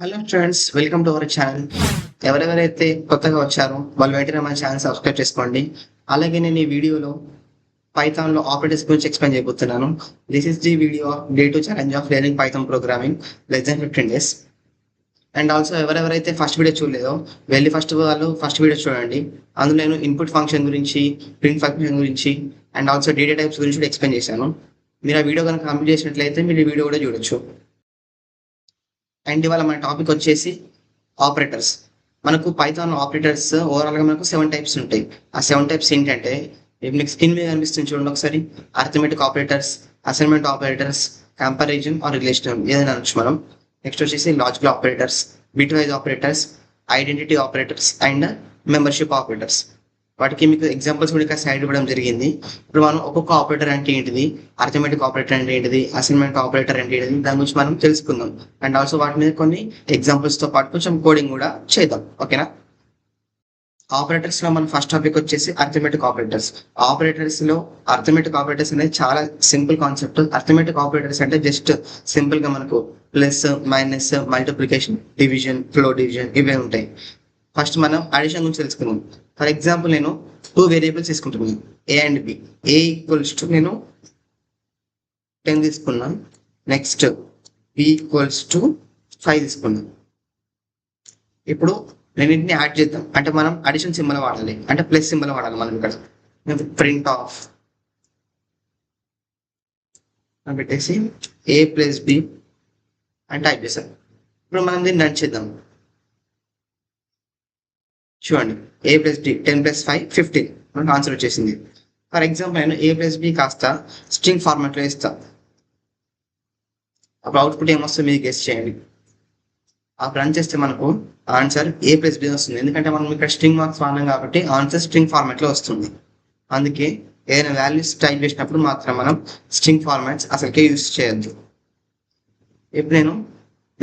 Hello friends, welcome to our channel. ఎవరెవరైతే కొత్తగా వచ్చారో వాళ్ళు వెంటనే మన ఛానల్ సబ్స్క్రైబ్ చేసుకోండి. అలాగే నేను ఈ వీడియోలో పైథాన్లో ఆపరేటర్స్ గురించి ఎక్స్ప్లెయిన్ చేయబోతున్నాను. This is the video of day to challenge of learning Python programming less than 15 days. And also ఎవరెవరైతే ఫస్ట్ వీడియో చూడలేదో వెళ్ళి ఫస్ట్ వీడియో చూడండి. అందులో నేను ఇన్పుట్ ఫంక్షన్ గురించి, ప్రింట్ ఫంక్షన్ గురించి అండ్ ఆల్సో డేటా టైప్స్ గురించి కూడా ఎక్స్ప్లెయిన్ చేశాను. మీరు ఆ వీడియో కనుక కంప్లీట్ చేసినట్లయితే మీరు ఈ వీడియో కూడా చూడొచ్చు. అండ్ ఇవాళ మన టాపిక్ వచ్చేసి ఆపరేటర్స్. మనకు పైథాన్ ఆపరేటర్స్ ఓవరాల్గా మనకు 7 టైప్స్ ఉంటాయి. ఆ 7 టైప్స్ ఏంటంటే మీకు స్క్రీన్ మీద కనిపిస్తుంది చూడండి ఒకసారి. Arithmetic operators, assignment operators, comparison or relational ఏదైనా అనొచ్చు మనం. నెక్స్ట్ వచ్చేసి logical operators, bitwise operators, identity operators and membership operators. వాటికి మీకు ఎగ్జాంపుల్స్ కూడా ఇక్కడ సైడ్ ఇవ్వడం జరిగింది. ఇప్పుడు మనం ఒక్కొక్క ఆపరేటర్ అంటే ఏంటిది, అర్థమెటిక్ ఆపరేటర్ అంటే ఏంటిది, అసైన్మెంట్ ఆపరేటర్ అంటే ఏంటిది, దాని గురించి మనం తెలుసుకుందాం. అండ్ ఆల్సో వాటి మీద కొన్ని ఎగ్జాంపుల్స్ తో పాటు కొంచెం కోడింగ్ కూడా చేద్దాం. ఓకేనా? ఆపరేటర్స్ లో మన ఫస్ట్ టాపిక్ వచ్చేసి అర్థమెటిక్ ఆపరేటర్స్. ఆపరేటర్స్ లో అర్థమెటిక్ ఆపరేటర్స్ అనేది చాలా సింపుల్ కాన్సెప్ట్. అర్థమెటిక్ ఆపరేటర్స్ అంటే జస్ట్ సింపుల్ గా మనకు plus, minus, multiplication, division, flow division ఇవే ఉంటాయి. ఫస్ట్ మనం అడిషన్ గురించి తెలుసుకుందాం. ఫర్ ఎగ్జాంపుల్ నేను 2 వేరియబుల్స్ తీసుకుంటున్నాను, A and B. A equals to నేను 10 తీసుకున్నాను. నెక్స్ట్ బి ఈక్వల్స్ టు 5 తీసుకున్నాను. ఇప్పుడు రెండింటిని యాడ్ చేద్దాం. అంటే మనం అడిషన్ సింబల్ వాడాలి, అంటే ప్లస్ సింబల్ వాడాలి. మనం ఇక్కడ ప్రింట్ ఆఫ్ పెట్టేసి ఏ ప్లస్ బి అని టైప్ చేసాం. ఇప్పుడు మనం దీన్ని రన్ చేద్దాం. చూడండి, ఏ ప్లస్ బి 10 ప్లస్ 5 15 మనకు ఆన్సర్ వచ్చేసింది. ఫర్ ఎగ్జాంపుల్ నేను ఏ ప్లస్ బి కాస్త స్ట్రింగ్ ఫార్మాట్లో ఇస్తాను. అప్పుడు అవుట్పుట్ ఏమొస్తుంది మీరు గెస్ చేయండి. అప్పుడు రన్ చేస్తే మనకు ఆన్సర్ ఏ ప్లస్ బి వస్తుంది. ఎందుకంటే మనం ఇక్కడ స్ట్రింగ్ మార్క్స్ వాడినాం కాబట్టి ఆన్సర్ స్ట్రింగ్ ఫార్మాట్లో వస్తుంది. అందుకే ఏదైనా వాల్యూస్ టైప్ చేసినప్పుడు మాత్రం మనం స్ట్రింగ్ ఫార్మాట్స్ అసలుకే యూజ్ చేయొద్దు. ఇప్పుడు నేను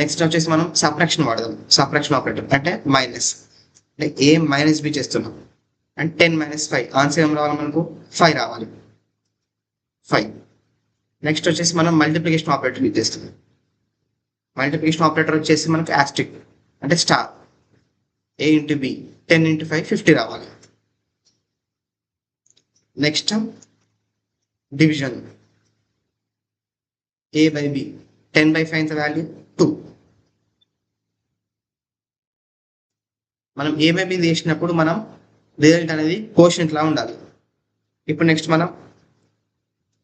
నెక్స్ట్ వచ్చేసి మనం సబ్ట్రాక్షన్ వాడదాం. సబ్ట్రాక్షన్ ఆపరేటర్ అంటే మైనస్, అంటే ఏ మైనస్ బి చేస్తున్నాం. అండ్ 10 మైనస్ 5 ఆన్సర్ ఏం రావాలి మనకు? 5 రావాలి. 5. నెక్స్ట్ వచ్చేసి మనం మల్టిప్లికేషన్ ఆపరేటర్ యూజ్ చేస్తున్నాం. మల్టిప్లికేషన్ ఆపరేటర్ వచ్చేసి మనకు యాస్ట్రిక్ అంటే star. A into B 10 into 5 50 రావాలి. Next division, A by B 10 by 5 ఎంత వాల్యూ? 2. మనం ఏ బై బి చేసినప్పుడు మనం రిజల్ట్ అనేది కోషెంట్ లా ఉండాలి. ఇప్పుడు నెక్స్ట్ మనం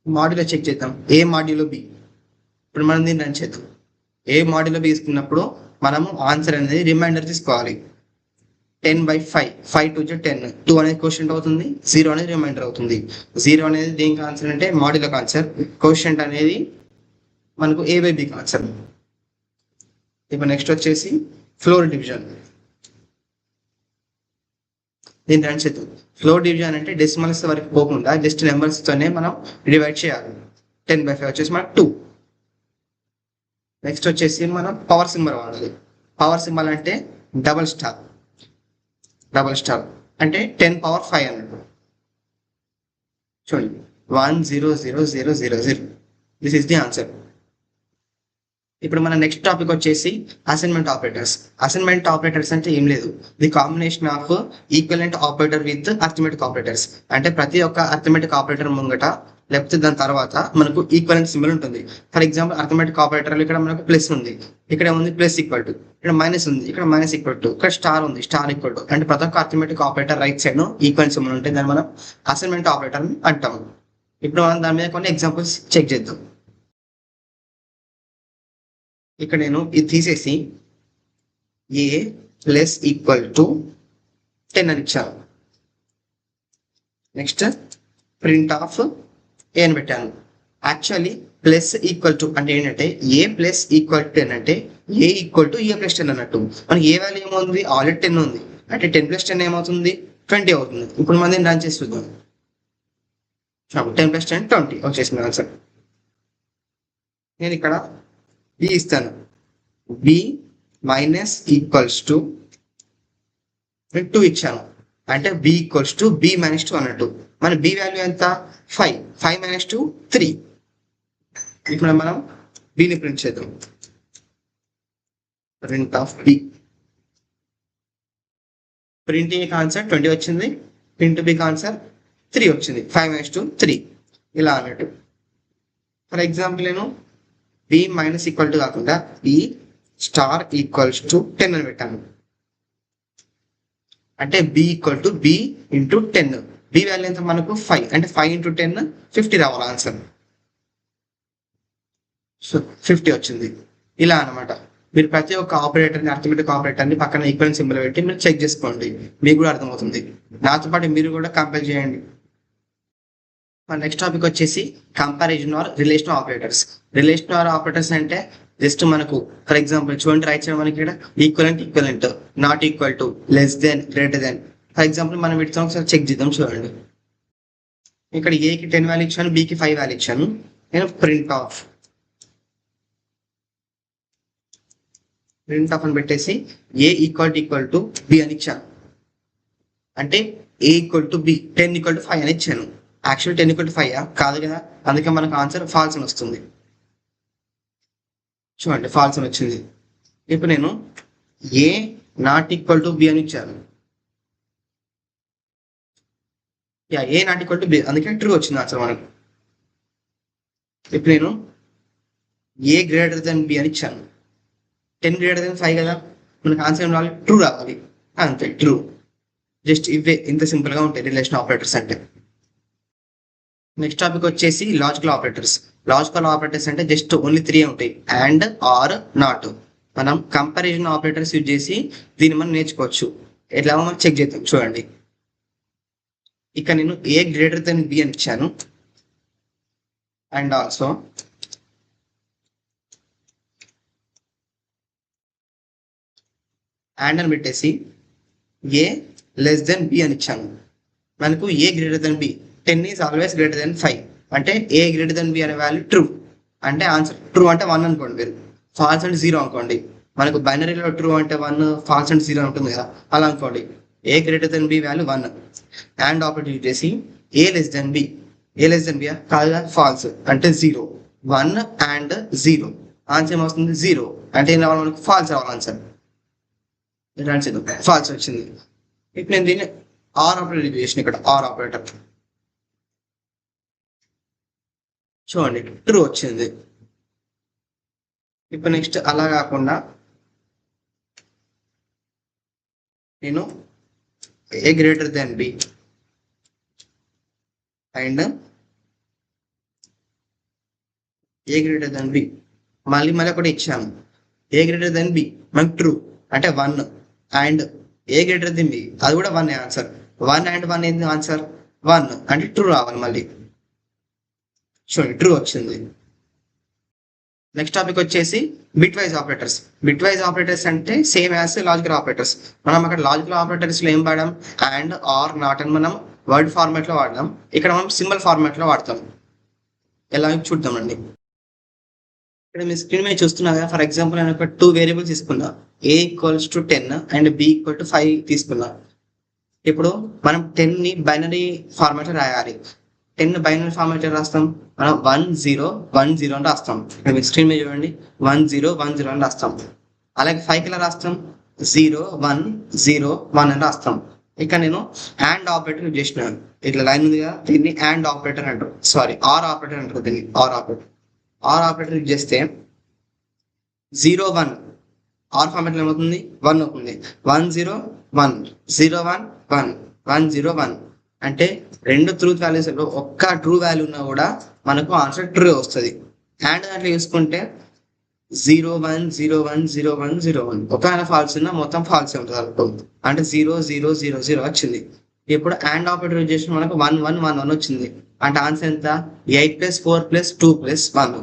మాడ్యులో చెక్ చేద్దాం. ఏ మాడ్యులో బి. ఇప్పుడు మనం దీన్ని రన్ చేద్దాం. ఏ మాడ్యులో బి తీసుకున్నప్పుడు మనము ఆన్సర్ అనేది రిమైండర్ తీసుకోవాలి. 10 బై 5 5 2 10. 2 అనేది కోషెంట్ అవుతుంది, 0 అనేది రిమైండర్ అవుతుంది. 0 అనేది దేనికి ఆన్సర్ అంటే మాడ్యులోకి ఆన్సర్. కోషెంట్ అనేది మనకు ఏ బై బికి ఆన్సర్. ఇప్పుడు నెక్స్ట్ వచ్చేసి ఫ్లోర్ డివిజన్. దీన్ని రన్ చేద్దాం. ఫ్లోర్ డివిజన్ అంటే డెసిమల్స్ వరకు పోకుండా జస్ట్ నెంబర్స్ తోనే మనం డివైడ్ చేయాలి. 10 బై 5 వచ్చేసి మనకు 2. నెక్స్ట్ వచ్చేసి మనం పవర్ సింబల్ వాడాలి. పవర్ సింబల్ అంటే డబల్ స్టార్. డబల్ స్టార్ అంటే 10 పవర్ 5 అన్నట్టు. చూడండి 1 0 0 0 0 0. This is the answer. ఇప్పుడు మన నెక్స్ట్ టాపిక్ వచ్చేసి అసైన్మెంట్ ఆపరేటర్స్. అసైన్మెంట్ ఆపరేటర్స్ అంటే ఏం లేదు, the combination of equivalent operator with arithmetic operators. అంటే ప్రతి ఒక్క అర్థమెటిక్ ఆపరేటర్ ముంగట లేకపోతే దాని తర్వాత మనకు ఈక్వలెంట్ సింబల్ ఉంటుంది. ఫర్ ఎగ్జాంపుల్ అర్థమెటిక్ ఆపరేటర్ ఇక్కడ మనకు ప్లస్ ఉంది, ఇక్కడ ఉంది ప్లస్ ఈక్వల్ టు, ఇక్కడ మైనస్ ఉంది, ఇక్కడ మైనస్ ఈక్వల్ టు, ఇక్కడ స్టార్ ఉంది స్టార్ ఈక్వల్ టు. అంటే ప్రతి ఒక్క arithmetic operator right side equivalent symbol ఉంటే దాన్ని మనం అసైన్మెంట్ ఆపరేటర్ అని అంటాము. ఇప్పుడు మనం దాని మీద కొన్ని ఎగ్జాంపుల్స్ చెక్ చేద్దాం. ఇక్కడ నేను ఇది తీసేసి ఏ ప్లస్ ఈక్వల్ టు 10 అని ఇచ్చాను. నెక్స్ట్ ప్రింట్ ఆఫ్ ఏ అని పెట్టాను. యాక్చువల్లీ ప్లస్ ఈక్వల్ టు అంటే ఏంటంటే ఏ ప్లస్ ఈక్వల్ టు 10 అంటే ఏ ఈక్వల్ టు ఏ ప్లస్ 10 అన్నట్టు. మనకి ఏ వాల్యూ ఏమవుతుంది? ఆల్రెడీ 10 ఉంది, అంటే 10 ప్లస్ 10 ఏమవుతుంది? 20 అవుతుంది. ఇప్పుడు మనం దీన్ని రన్ చేసి చూద్దాం. 10 ప్లస్ 10 20 వచ్చేసింది ఆన్సర్. నేను ఇక్కడ బి ఇస్తాను. బి మైనస్ ఈక్వల్స్ టు 2 ఇచ్చాను, అంటే B equals to B minus 2 అన్నట్టు. మన బి వాల్యూ ఎంత? 5. 5 మైనస్ 2 3. ఇప్పుడు మనం బిని ప్రింట్ చేద్దాం. Print of B. Print A answer 20 వచ్చింది, ప్రింట్ బి ఆన్సర్ 3 వచ్చింది, 5:3 ఇలా అన్నట్టు. ఫర్ ఎగ్జాంపుల్ నేను బి మైనస్ ఈక్వల్ టు కాకుండా బి స్టార్ ఈక్వల్స్ టు 10 అని పెట్టాను. అంటే B equal to B into 10. B value ఎంత మనకు 5, అంటే 5 × 10 50 రావాలి ఆన్సర్. సో 50 వచ్చింది. ఇలా అనమాట. మీరు ప్రతి ఒక్క ఆపరేటర్ని, అర్థమెటిక్ ఆపరేటర్ని పక్కన ఈక్వల్ సింబల్ పెట్టి మీరు చెక్ చేసుకోండి, మీకు కూడా అర్థమవుతుంది. నాతో పాటు మీరు కూడా కంపేర్ చేయండి. మన నెక్స్ట్ టాపిక్ వచ్చేసి comparison or relational operators. Relational operators అంటే జస్ట్ మనకు ఫర్ ఎగ్జాంపుల్ చూడండి, రైట్ సైడ్ మనకి ఇక్కడ equivalent, not equal to, less than, greater than. For example మనం వీటితో ఒకసారి చెక్ చేద్దాం. చూడండి, ఇక్కడ ఏకి 10 వాల్యూ ఇచ్చాను, బికి 5 వాల్యూ ఇచ్చాను. నేను ప్రింట్ ఆఫ్ అని పెట్టేసి ఏ ఈక్వల్ టు బి అని ఇచ్చాను. అంటే ఏ ఈక్వల్ టు బి 10 = 5 అని ఇచ్చాను. యాక్చువల్ 10 = 5 కాదు కదా, అందుకే మనకు ఆన్సర్ ఫాల్స్ అని వస్తుంది. చూడండి, ఫాల్స్ అని వచ్చింది. ఇప్పుడు నేను ఏ నాట్ ఈక్వల్ టు బి అని ఇచ్చాను. ఏ నాట్ ఈక్వల్ టు బి, అందుకే ట్రూ వచ్చింది ఆన్సర్ మనకు. ఇప్పుడు నేను ఏ గ్రేటర్ దెన్ బి అని ఇచ్చాను. 10 > 5 కదా, మనకు ఆన్సర్ ఏం రావాలి, ట్రూ రావాలి. అంతే, ట్రూ. జస్ట్ ఇవే, ఇంత సింపుల్ గా ఉంటాయి రిలేషన్ ఆపరేటర్స్ అంటే. నెక్స్ట్ టాపిక్ వచ్చేసి లాజికల్ ఆపరేటర్స్. లాజికల్ ఆపరేటర్స్ అంటే జస్ట్ ఓన్లీ 3 ఉంటాయి, అండ్, ఆర్, నాట్. మనం కంపారిజన్ ఆపరేటర్స్ యూజ్ చేసి దీన్ని మనం నేర్చుకోవచ్చు. ఎట్లా మనం చెక్ చేద్దాం. చూడండి, ఇక్కడ నేను ఏ గ్రేటర్ దెన్ బి అని ఇచ్చాను, అండ్ ఆల్సో అండ్ అని పెట్టేసి ఏ లెస్ దెన్ బి అని ఇచ్చాను. మనకు A greater than B, 10 is always greater than 5. అంటే ఏ గ్రేటర్ దెన్ బి అనే వాల్యూ ట్రూ. అంటే ఆన్సర్ ట్రూ అంటే 1 అనుకోండి, మీరు ఫాల్స్ అంటే 0 అనుకోండి. మనకు బైనరీలో ట్రూ అంటే 1, ఫాల్స్ అంటే 0 ఉంటుంది కదా, అలా అనుకోండి. A greater than B value 1. And operator use చేసి A less than B, A less than B కాదుగా, ఫాల్స్ అంటే 0. 1 అండ్ 0 ఆన్సర్ ఏమవుతుంది, 0. అంటే ఏం రావాలి మనకు, ఫాల్స్ రావాలి ఆన్సర్. ఫాల్స్ వచ్చింది. ఇప్పుడు నేను దీన్ని ఆర్ ఆపరేటర్ యూజ్ చేసిన. ఇక్కడ ఆర్ ఆపరేటర్ చూడండి, ట్రూ వచ్చింది. ఇప్పుడు నెక్స్ట్ అలా కాకుండా నేను A greater than B and A greater than B మళ్ళీ ఒకటి ఇచ్చాము. ఏ గ్రేటర్ దెన్ బి మనకు ట్రూ అంటే 1, and A greater than B అది కూడా 1 ఆన్సర్. 1 అండ్ 1 ఏంది ఆన్సర్, 1 అంటే ట్రూ రావాలి మళ్ళీ. చూడండి, ట్రూ వచ్చింది. నెక్స్ట్ టాపిక్ వచ్చేసి bit wise operators. Bitwise operators అంటే సేమ్ యాజ్ లాజికల్ ఆపరేటర్స్. మనం అక్కడ లాజికల్ ఆపరేటర్స్ లో ఏం వాడాం, అండ్, ఆర్, నాట్ అని మనం వర్డ్ ఫార్మాట్ లో వాడదాం. ఇక్కడ మనం సింబల్ ఫార్మాట్ లో వాడతాం. ఎలా చూద్దామండి. ఇక్కడ మీ స్క్రీన్ మీద చూస్తున్నా కదా, ఫర్ ఎగ్జాంపుల్ నేను ఒక 2 వేరియబుల్స్ తీసుకున్నా. A equals to 10 and B equal to 5 తీసుకున్నా. ఇప్పుడు మనం 10 ని బైనరీ ఫార్మాట్ లో రాయాలి. 10 బైనరీ ఫార్మాట్ లో రాస్తాం మనం 1 0 1 0 అని రాస్తాం. ఇక్కడ మీ స్క్రీన్ మీద చూడండి, 1 0 1 0 అని రాస్తాం. అలాగే 5 కి ఎలా రాస్తాం, 0 1 0 1 అని రాస్తాం. ఇక్కడ నేను అండ్ ఆపరేటర్ యూజ్ చేసినాను. ఇట్లా లైన్ ఉంది కదా, దీన్ని అండ్ ఆపరేటర్ అంటారు, సారీ ఆర్ ఆపరేటర్ అంటారు దీన్ని. ఆర్ ఆపరేటర్ యూజ్ చేస్తే 0 1 ఆర్ ఫార్మాట్ లో ఏమవుతుంది, 1 అవుతుంది. 1 0 1 0 1 1 1 0 1 అంటే 2 ట్రూత్ వాల్యూస్ లో ఒక్క ట్రూ వాల్యూ ఉన్నా కూడా మనకు ఆన్సర్ ట్రూ వస్తుంది. అండ్ దాంట్లో చూసుకుంటే 0 1 0 1 0 1 0 1 ఒకవేళ ఫాల్స్ ఉన్నా మొత్తం ఫాల్స్ ఉంటుంది అనుకోండి. అంటే 0 0 0 0 వచ్చింది. ఇప్పుడు అండ్ ఆపరేటర్ యూజ్ చేసిన మనకు 1 1 1 1 వచ్చింది. అంటే ఆన్సర్ ఎంత, 8 + 4 + 2 + 1.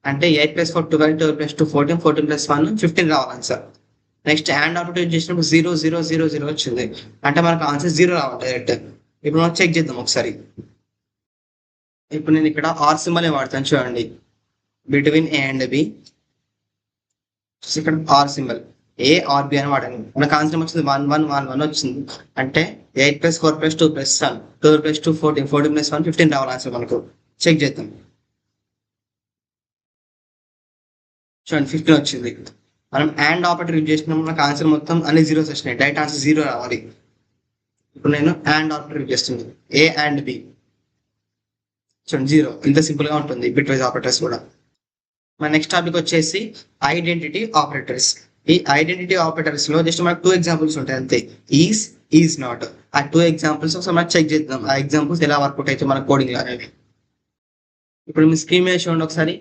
అంటే 8 + 4 12 12 + 2 14 14 + 1 15 రావాలి answer. Next and operator use చేసినప్పుడు 0 0 0 0 వచ్చింది. అంటే మనకు ఆన్సర్ 0 రావాలి డైరెక్ట్. ఇప్పుడు మనం చెక్ చేద్దాం ఒకసారి. ఇప్పుడు నేను ఇక్కడ ఆర్ సింబల్ వాడతాను చూడండి, బిట్వీన్ ఏ అండ్ బి. ఇక్కడ or symbol, A or B అని వాడాను. మనకు ఆన్సర్ వచ్చింది 1 1 1 1 వచ్చింది. అంటే 8 + 4 + 2 + 1 12 + 2 14 14 + 1 15 రావాలి ఆన్సర్ మనకు. చెక్ చేద్దాం చూడండి, 15 వచ్చింది. మనం అండ్ ఆపరేటర్ యూజ్ చేసినప్పుడు మనకు ఆన్సర్ మొత్తం అన్ని జీరోస్ వచ్చినాయి, డైరెక్ట్ ఆన్సర్ 0 రావాలి. ఇప్పుడు నేను అండ్ ఆపరేటర్ యూజ్ చేస్తుంది, ఏ అండ్ బి చూడండి 0. ఇంత సింపుల్ గా ఉంటుంది బిట్ వైజ్ ఆపరేటర్స్ కూడా. మన నెక్స్ట్ టాపిక్ వచ్చేసి ఐడెంటిటీ ఆపరేటర్స్. ఈ ఐడెంటిటీ ఆపరేటర్స్ లో జస్ట్ మనకు 2 ఎగ్జాంపుల్స్ ఉంటాయి అంతే, ఈజ్ నాట్. ఆ 2 ఎగ్జాంపుల్స్ ఒకసారి మనం చెక్ చేద్దాం, ఆ ఎగ్జాంపుల్స్ ఎలా వర్కౌట్ అయితే మన కోడింగ్ లో అనేవి. ఇప్పుడు మీ స్క్రీన్ మీద చూడండి ఒకసారి.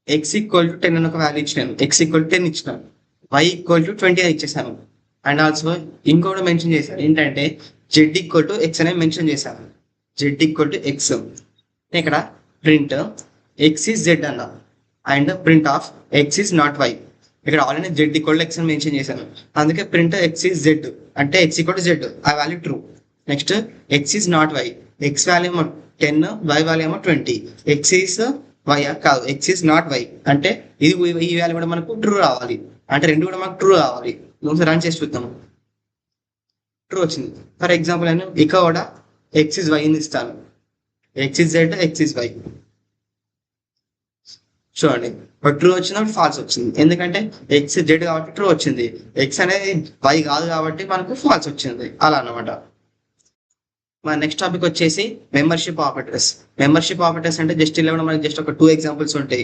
x = 10 అని ఒక వాల్యూ ఇచ్చినాను, x = 10 ఇచ్చినాను, y = 20 అని ఇచ్చేసాను. అండ్ ఆల్సో ఇంకోటి మెన్షన్ చేశాను ఏంటంటే z = x అనేది మెన్షన్ చేశాను, z = x. ఇక్కడ ప్రింట్ x is z అన్నా and print of x is not y. ఇక్కడ ఆల్రెడీ z = x అని మెన్షన్ చేశాను, అందుకే ప్రింట్ x is z అంటే x = z, ఆ value true. Next x is not y, x value ఏమో 10, y value ఏమో 20. x is y కాదు, x is not y అంటే ఇది ఈ వాల్యూ కూడా మనకు ట్రూ రావాలి, అంటే రెండు కూడా మనకు ట్రూ రావాలి. ఒకసారి రన్ చేసి చూద్దాం. ట్రూ వచ్చింది. ఫర్ ఎగ్జాంపుల్ నేను ఇక కూడా x is y అని ఇస్తాను, x is z, x is y. చూడండి ట్రూ వచ్చినప్పుడు ఫాల్స్ వచ్చింది, ఎందుకంటే x z కాబట్టి ట్రూ వచ్చింది, x అనేది y కాదు కాబట్టి మనకు ఫాల్స్ వచ్చింది, అలా అన్నమాట. మన నెక్స్ట్ టాపిక్ వచ్చేసి మెంబర్షిప్ ఆపరేటర్స్. మెంబర్షిప్ ఆపరేటర్స్ అంటే జస్ట్ ఇలా కూడా మనకి జస్ట్ ఒక 2 ఎగ్జాంపుల్స్ ఉంటాయి,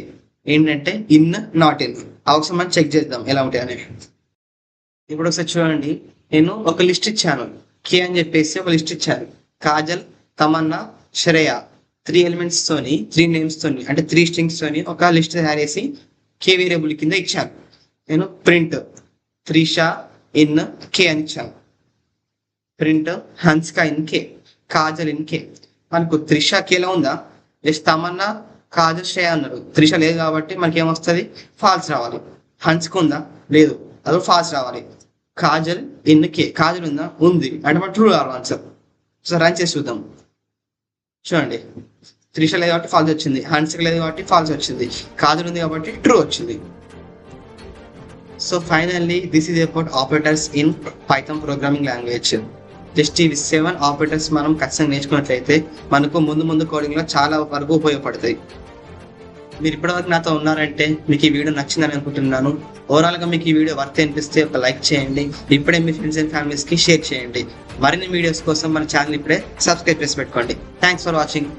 ఏంటంటే ఇన్, నాట్ ఇన్. అవసరం మనం చెక్ చేద్దాం ఎలా ఉంటాయి అనేవి. ఇప్పుడు ఒకసారి చూడండి, నేను ఒక లిస్ట్ ఇచ్చాను, కే అని చెప్పేసి ఒక లిస్ట్ ఇచ్చాను. కాజల్, తమన్నా, శ్రేయ 3 ఎలిమెంట్స్ తోని 3 నేమ్స్ తోని అంటే 3 స్ట్రింగ్స్ తోని ఒక లిస్ట్ తయారు చేసి కే వేరియబుల్ కింద ఇచ్చాను. నేను ప్రింట్ త్రిష ఇన్ కే అని ఇచ్చాను, print Hansika in K, Kajal in K. మనకు త్రిష కేలో ఉందా, జస్ట్ తమన్నా కాజల్ శ్రేయ అన్నారు, త్రిష లేదు కాబట్టి మనకి ఏమొస్తుంది, ఫాల్స్ రావాలి. హన్స్కా ఉందా, లేదు, అది ఫాల్స్ రావాలి. కాజల్ ఇన్ కే, కాజల్ ఉందా, ఉంది, అంటే మన ట్రూ రావాలి ఆన్సర్. సో రన్ చేసి చూద్దాం. చూడండి త్రిష లేదు కాబట్టి ఫాల్స్ వచ్చింది, హన్స్కా లేదు కాబట్టి ఫాల్స్ వచ్చింది, కాజల్ ఉంది కాబట్టి ట్రూ వచ్చింది. So finally this is about operators in Python programming language. Just ఇవి 7 ఆపరేటర్స్ మనం ఖచ్చితంగా నేర్చుకున్నట్లయితే మనకు ముందు కోడింగ్ లో చాలా వరకు ఉపయోగపడతాయి. మీరు ఇప్పటివరకు నాతో ఉన్నారంటే మీకు ఈ వీడియో నచ్చిందని అనుకుంటున్నాను. ఓవరాల్ గా మీకు ఈ వీడియో వర్త్ అనిపిస్తే ఒక లైక్ చేయండి, ఇప్పుడే మీ ఫ్రెండ్స్ అండ్ ఫ్యామిలీస్ కి షేర్ చేయండి. మరిన్ని వీడియోస్ కోసం మన ఛానల్ ఇప్పుడే సబ్స్క్రైబ్ చేసి పెట్టుకోండి. Thanks for watching.